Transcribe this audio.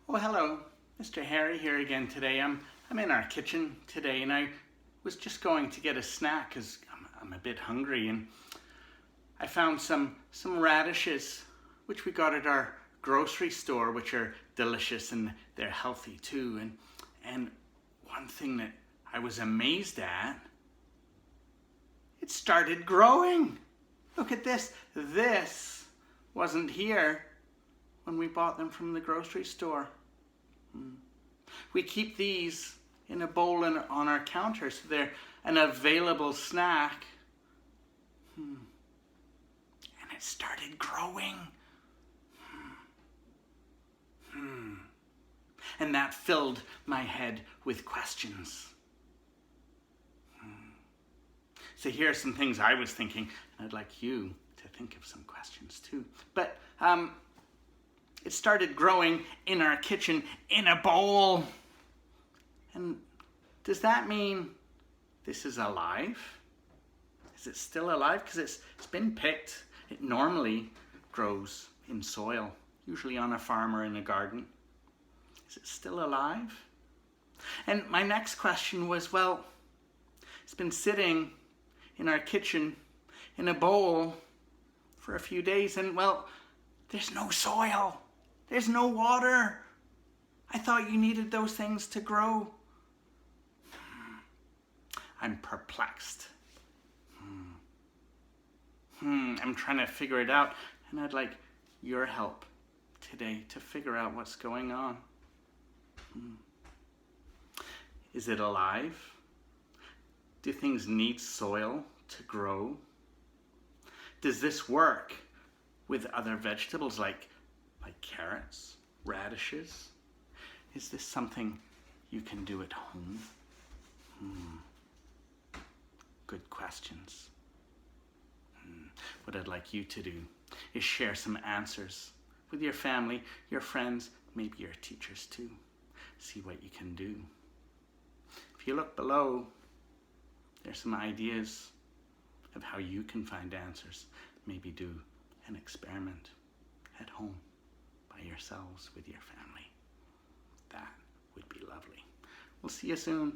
Oh, hello. Mr. Harry here again today. I'm in our kitchen today and I was just going to get a snack because I'm a bit hungry, and I found some radishes which we got at our grocery store, which are delicious and they're healthy too. And one thing that I was amazed at, it started growing. Look at this. This wasn't here when we bought them from the grocery store. We keep these in a bowl on our counter, so they're an available snack. And it started growing. And that filled my head with questions. So here are some things I was thinking, and I'd like you to think of some questions too. But it started growing in our kitchen in a bowl. And does that mean this is alive? Is it still alive? Because it's been picked. It normally grows in soil, usually on a farm or in a garden. Is it still alive? And my next question was, well, it's been sitting in our kitchen in a bowl for a few days, and well, there's no soil. There's no water. I thought you needed those things to grow. I'm perplexed. I'm trying to figure it out, and I'd like your help today to figure out what's going on. Is it alive? Do things need soil to grow? Does this work with other vegetables like carrots, radishes? Is this something you can do at home? Good questions. What I'd like you to do is share some answers with your family, your friends, maybe your teachers too. See what you can do. If you look below, there's some ideas of how you can find answers. Maybe do an experiment at home by yourselves with your family. That would be lovely. We'll see you soon.